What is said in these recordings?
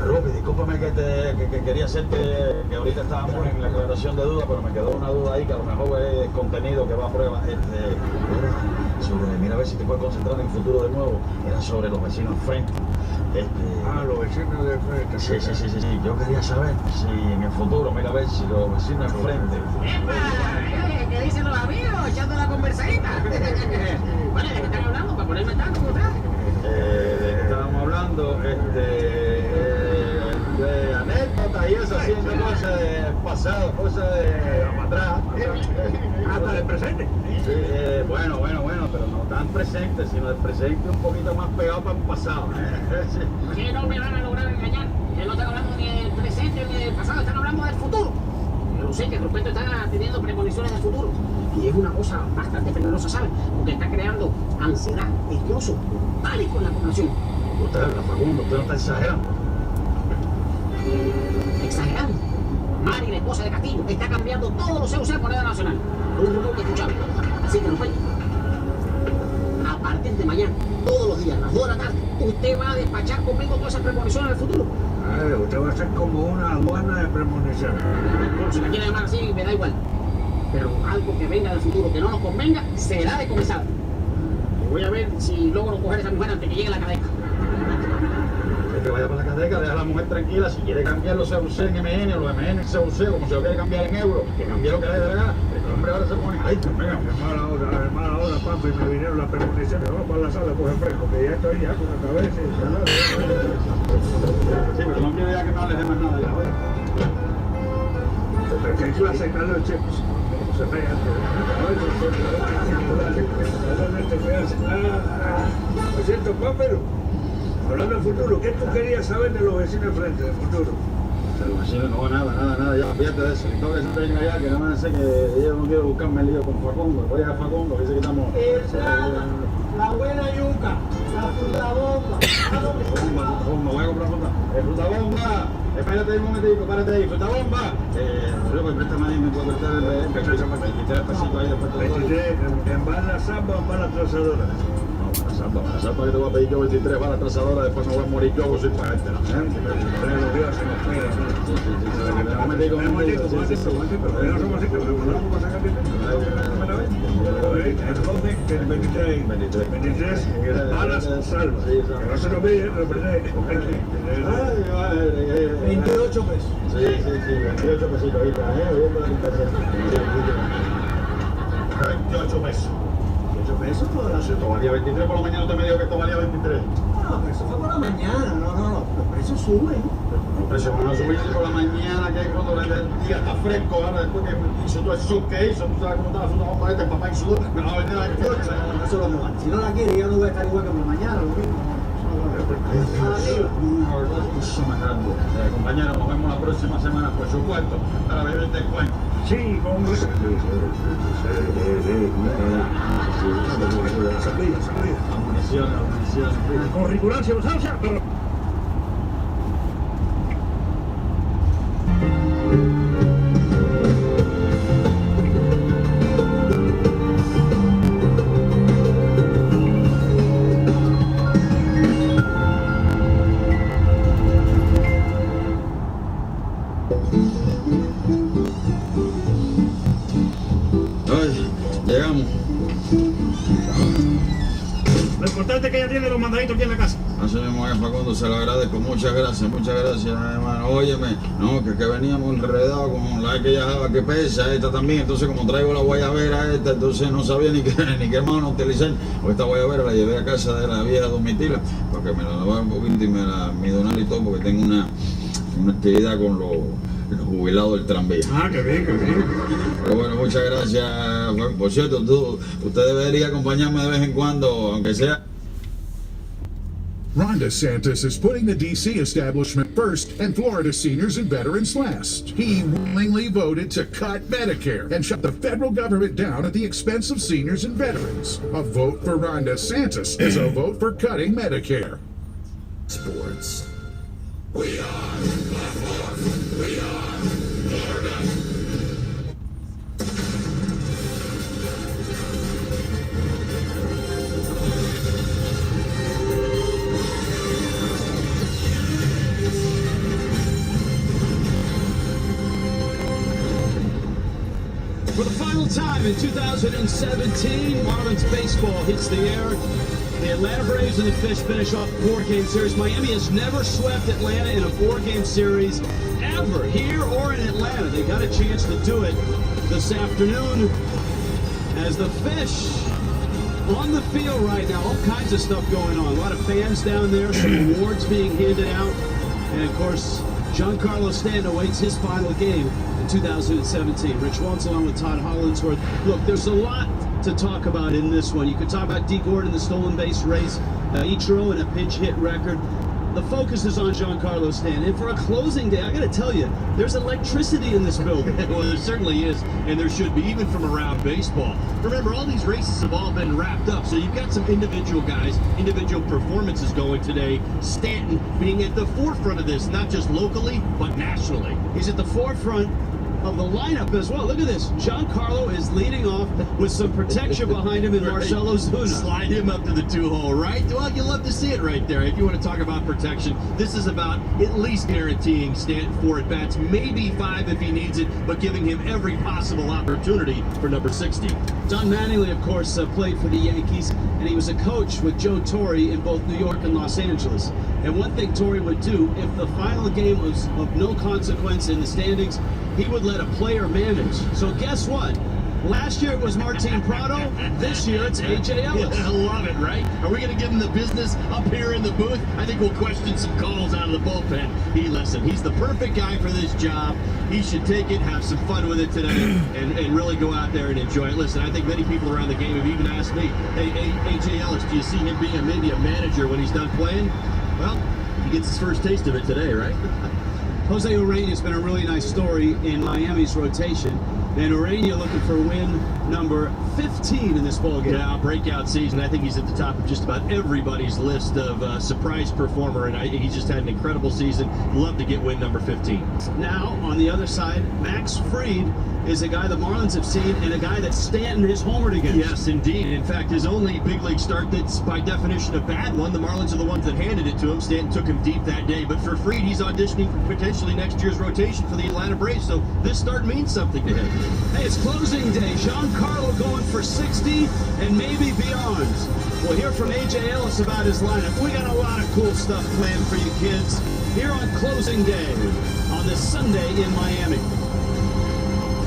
Ruby, discúlpame que quería hacerte, que ahorita estábamos en la aclaración de duda, pero me quedó una duda ahí que a lo mejor es contenido que va a prueba. Mira a ver si te puedes concentrar en el futuro de nuevo. Era sobre los vecinos enfrente. Los vecinos de frente. Sí. Yo quería saber si en el futuro, mira a ver si los vecinos enfrente. ¡Epa! ¿Qué dicen los amigos? Echando la conversadita. Vale, ¿de qué están hablando? Para ponerme tanto, ¿verdad? Estábamos hablando de anécdotas y eso, haciendo cosas de pasado, cosas de atrás. Hasta del presente. Sí, bueno, pero no tan presente, sino del presente un poquito más pegado para el pasado. Que no me van a lograr engañar. Que no están hablando ni del presente ni del pasado, están hablando del futuro. Yo sé que Ruperto está teniendo premoniciones del futuro. Y es una cosa bastante peligrosa, ¿sabes? Porque está creando ansiedad, nervioso, pánico en la población. Usted habla, Facundo, usted no está exagerando. Exagerando. Mari, la esposa de Castillo, está cambiando todos los CUC por moneda nacional. Un rumor que escuchaba. Así que, Ruperto, a partir de mañana, todos los días, a las 2 de la tarde, usted va a despachar conmigo todas esas premoniciones del futuro. Usted va a ser como una aduana de premonición. Bueno, si la quiere llamar así, me da igual. Pero algo que venga del futuro que no nos convenga, será decomisado. Y voy a ver si logro coger a esa mujer antes que llegue a la cadena. Que vaya para la cadena, deja a la mujer tranquila. Si quiere cambiar los CUC en MN o los MN en CUC, como se lo quiere cambiar en euros, que cambie lo que le dé la gana. El hombre ahora se pone, ay, venga. Es mala hora, papi, me vinieron las premoniciones. Vamos para la sala, coge fresco, que ya estoy ya con la cabeza y Sí, pero no quiero ya que no les dé más nada ya, ¿ves? ¿Qué clase de Carlos Chips? Se pega Lo siento, pero hablando del futuro, ¿qué tú querías saber de los vecinos enfrente del futuro? Los vecinos no, nada, ya fíjate de eso. Y todo eso tenga allá, que no me sé que yo no quiero buscarme lío con Facundo. Voy a Facundo, que dice que estamos. La buena yuca, la fruta bomba. Bomba, voy a comprar fruta. Fruta bomba. Espérate un momentico, párate ahí. Fruta bomba. Luego préstame ahí, me puedo prestar el 23 pesitos ahí después de todo. 23, ¿en bala samba o en bala trazadora? No, para la zapa que te voy a pedir yo 23 para la trazadora, después me voy a morir yo, soy para este, ¿no? Los días se nos pega, ¿no? Un momentico, pero no somos así, pero no vamos a sacar entonces, que el 23 balas salvas. Que no se nos ve, lo perdés. 28 pesos. Sí, 28 pesitos ahí, viendo la internet. 28 pesos. 28 pesos toda la Esto valía 23 por la mañana, usted me dijo que esto valía 23. No, pero eso fue por la mañana, no, los precios suben. Los precios van a subir por la mañana, que cuando el día está fresco, ahora después que hizo todo ese sur que hizo, tú sabes cómo está la fruta bomba este, papá y sudor, me la va a vender a la coche. Eso lo muevan. Si no la quiere, ya no voy a estar igual que por la mañana, lo mismo. Compañero, nos vemos la próxima semana, por supuesto, para ver el descuento. Sí, con eso. Municiones. Con rigurancia, pero... Ay, llegamos. Lo importante es que ella tiene los mandaditos aquí en la casa. Así mismo es, Facundo, se lo agradezco. Muchas gracias, hermano. Óyeme, no, que veníamos enredados con la que ya daba que pesa, esta también. Entonces, como traigo la guayabera esta, entonces no sabía ni qué mano utilizar. O esta guayabera la llevé a casa de la vieja Domitila, para que me la lavara un poquito y me la midonar y todo, porque tengo una actividad con los jubilados del tranvía. Ah, qué bien, qué bien. Pero bueno, muchas gracias. Por cierto, usted debería acompañarme de vez en cuando, aunque sea. Ron DeSantis is putting the D.C. establishment first and Florida seniors and veterans last. He willingly voted to cut Medicare and shut the federal government down at the expense of seniors and veterans. A vote for Ron DeSantis is a vote for cutting Medicare. Sports. We are Blackmore. We are Florida. For the final time in 2017, Marlins baseball hits the air. The Atlanta Braves and the Fish finish off a 4-game series. Miami has never swept Atlanta in a 4-game series ever, here or in Atlanta. They got a chance to do it this afternoon as the Fish on the field right now. All kinds of stuff going on. A lot of fans down there, some awards being handed out. And of course, Giancarlo Stanton awaits his final game in 2017. Rich Waltz along with Todd Hollandsworth. Look, there's a lot to talk about in this one. You could talk about Dee Gordon, the stolen base race, Ichiro and a pinch hit record. The focus is on Giancarlo Stanton. And for a closing day, I got to tell you, there's electricity in this building. Well, there certainly is, and there should be, even from around baseball. Remember, all these races have all been wrapped up, so you've got some individual guys, individual performances going today. Stanton being at the forefront of this, not just locally, but nationally. He's at the forefront of the lineup as well. Look at this. Giancarlo is leading off with some protection behind him in Marcell Ozuna. Slide him up to the 2-hole, right? Well, you love to see it right there. If you want to talk about protection, this is about at least guaranteeing Stanton 4 at-bats, maybe 5 if he needs it, but giving him every possible opportunity for number 60. Don Mattingly, of course, played for the Yankees, and he was a coach with Joe Torre in both New York and Los Angeles. And one thing Torre would do, if the final game was of no consequence in the standings, he would let a player manage. So guess what? Last year it was Martin Prado. This year it's A.J. Ellis. I love it, right? Are we going to give him the business up here in the booth? I think we'll question some calls out of the bullpen. He's the perfect guy for this job. He should take it, have some fun with it today, and really go out there and enjoy it. Listen, I think many people around the game have even asked me, hey, A.J. Ellis, do you see him being maybe a manager when he's done playing? Well, he gets his first taste of it today, right? Jose Urena has been a really nice story in Miami's rotation. And Urena looking for win number 15 in this ballgame. Yeah, breakout season. I think he's at the top of just about everybody's list of surprise performer, and he's just had an incredible season. Love to get win number 15. Now, on the other side, Max Fried is a guy the Marlins have seen and a guy that Stanton has homered against. Yes, indeed. In fact, his only big league start that's by definition a bad one. The Marlins are the ones that handed it to him. Stanton took him deep that day. But for Fried, he's auditioning for potentially next year's rotation for the Atlanta Braves. So this start means something to him. Hey, it's closing day. Giancarlo going for 60 and maybe beyond. We'll hear from A.J. Ellis about his lineup. We got a lot of cool stuff planned for you kids here on closing day on this Sunday in Miami.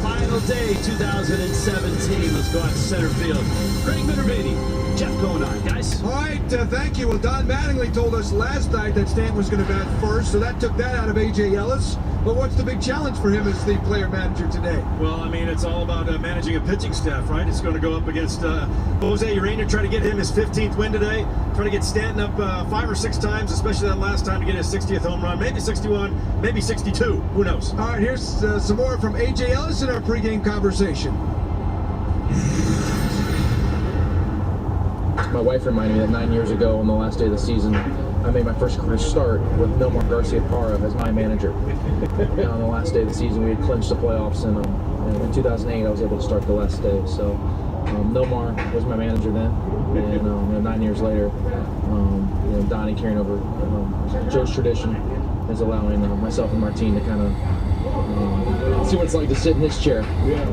Final day 2017. Let's go out to center field. Craig Minervini, Jeff Conine. Guys. All right, thank you. Well, Don Mattingly told us last night that Stanton was going to bat first, so that took that out of A.J. Ellis. But what's the big challenge for him as the player manager today? Well, I mean, it's all about managing a pitching staff, right? It's going to go up against Jose Urena, try to get him his 15th win today, try to get Stanton up 5 or 6 times, especially that last time to get his 60th home run, maybe 61, maybe 62, who knows? All right, here's some more from A.J. Ellis in our pregame conversation. My wife reminded me that 9 years ago on the last day of the season, I made my first career start with Nomar Garcia-Parra as my manager. And on the last day of the season, we had clinched the playoffs, and in 2008, I was able to start the last day. So Nomar was my manager then, and 9 years later, Donnie carrying over Joe's tradition is allowing myself and Martin to kind of see what it's like to sit in his chair,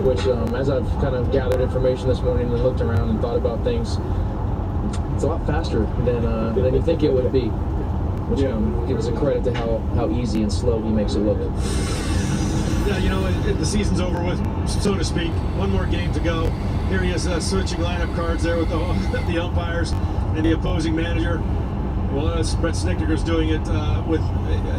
which as I've kind of gathered information this morning and looked around and thought about things, it's a lot faster than you think it would be, which gives a credit to how easy and slow he makes it look. Yeah, you know, the season's over with, so to speak. One more game to go. Here he is switching lineup cards there with the umpires and the opposing manager. Well, Brett Snickner's doing it with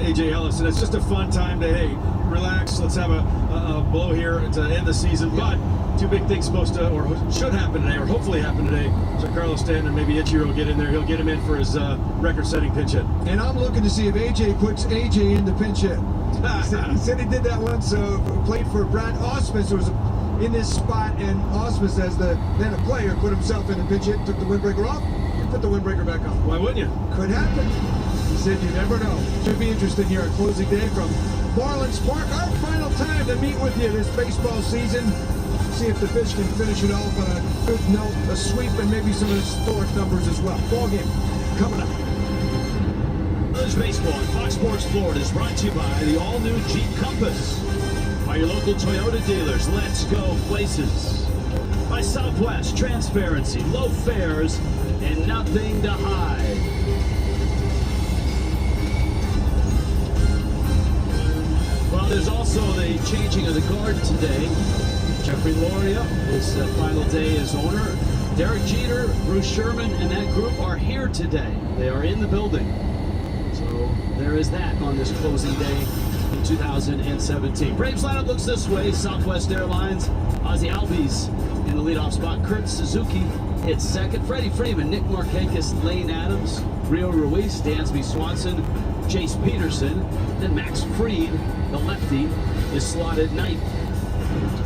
A.J. Ellis, and it's just a fun time to, hey, relax, let's have a blow here to end the season. But two big things supposed to, or should happen today, or hopefully happen today. Giancarlo Stanton and maybe Ichiro will get in there. He'll get him in for his record-setting pinch hit. And I'm looking to see if A.J. puts A.J. in the pinch hit. He said he did that once, played for Brad Ausmus, who was in this spot, and Ausmus, as then a player, put himself in the pinch hit, took the windbreaker off, and put the windbreaker back on. Why wouldn't you? Could happen. He said you never know. Should be interesting here at closing day from Marlins Park. Our final time to meet with you this baseball season. See if the Fish can finish it off on a good note, a sweep, and maybe some historic numbers as well. Ball game coming up. Baseball on Fox Sports Florida is brought to you by the all-new Jeep Compass. By your local Toyota dealers, let's go places. By Southwest, transparency, low fares, and nothing to hide. Well, there's also the changing of the guard today. Jeffrey Loria, his final day as owner. Derek Jeter, Bruce Sherman, and that group are here today. They are in the building. So there is that on this closing day in 2017. Braves lineup looks this way. Southwest Airlines, Ozzie Albies in the leadoff spot. Kurt Suzuki hits second. Freddie Freeman, Nick Markakis, Lane Adams, Rio Ruiz, Dansby Swanson, Chase Peterson. Then Max Fried, the lefty, is slotted ninth.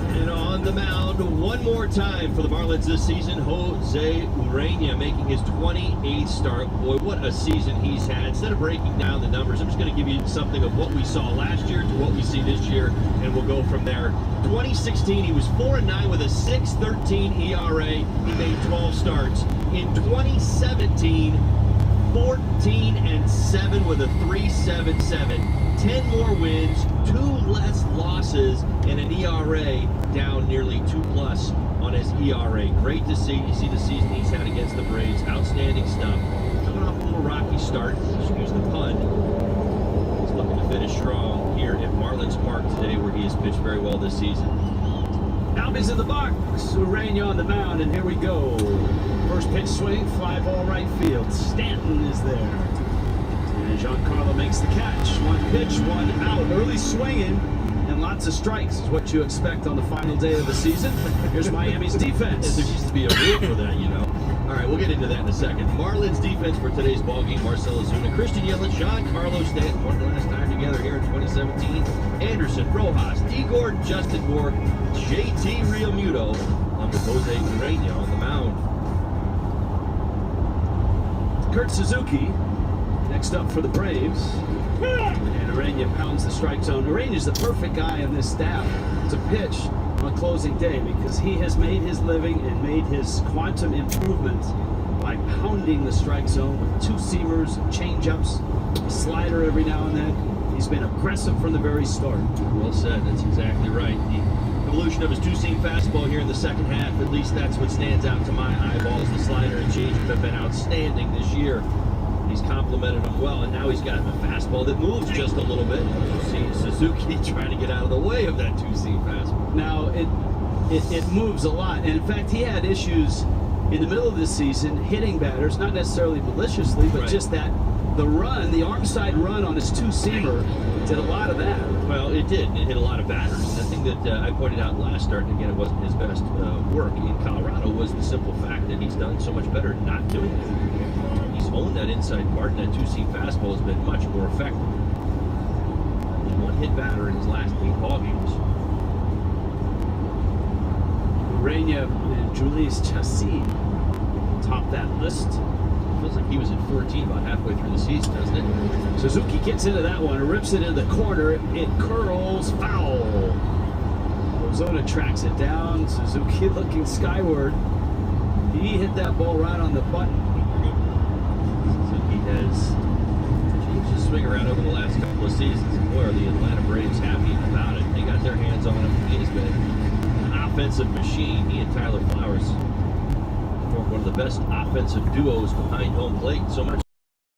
And on the mound one more time for the Marlins this season, Jose Urena making his 28th start. Boy, what a season he's had. Instead of breaking down the numbers, I'm just going to give you something of what we saw last year to what we see this year, and we'll go from there. 2016, he was 4-9 with a 6.13 ERA. He made 12 starts. In 2017, 14-7 with a 3.77. 10 more wins, 2 less losses, and an ERA down nearly 2+ on his ERA. Great to see. You see the season he's had against the Braves. Outstanding stuff. Coming off a little rocky start, excuse the pun. He's looking to finish strong here at Marlins Park today, where he has pitched very well this season. Albies in the box, Urena on the mound, and here we go. First pitch swing, fly ball right field. Stanton is there. And Giancarlo makes the catch. One pitch, one out. Early swinging and lots of strikes is what you expect on the final day of the season. Here's Miami's defense. There used to be a rule for that, you know. All right, we'll get into that in a second. Marlins defense for today's ballgame: Marcell Ozuna, Christian Yelich, Giancarlo Stanton, one last time together here in 2017. Anderson, Rojas, D. Gordon, Justin Moore, JT Realmuto, along with Jose Urena on the mound. Kurt Suzuki next up for the Braves. And Urena pounds the strike zone. Urena is the perfect guy on this staff to pitch on closing day because he has made his living and made his quantum improvement by pounding the strike zone with 2-seamers, changeups, a slider every now and then. He's been aggressive from the very start. Well said. That's exactly right. The evolution of his 2-seam fastball here in the second half, at least that's what stands out to my eyeballs. The slider and changeup have been outstanding this year. He's complimented him well, and now he's got a fastball that moves just a little bit. You see Suzuki trying to get out of the way of that 2-seam fastball. Now, it moves a lot, and in fact, he had issues in the middle of this season hitting batters, not necessarily maliciously, but just that the run, the arm side run on his 2-seamer did a lot of that. Well, it did. It hit a lot of batters. And the thing that I pointed out last start, and again, it wasn't his best work in Colorado, was the simple fact that he's done so much better not doing it. He's owned that inside part, and that 2-seam fastball has been much more effective. One-hit batter in his last 8 ball games. Urena and Julius Chassis top that list. Feels like he was at 14 about halfway through the season, doesn't it? Suzuki gets into that one, rips it in the corner, it curls, foul. Ozuna tracks it down, Suzuki looking skyward. He hit that ball right on the button. Suzuki has changed his swing around over the last couple of seasons. Boy, are the Atlanta Braves happy about it. They got their hands on him. He has been an offensive machine. He and Tyler Flowers formed one of the best offensive duos behind home plate. So much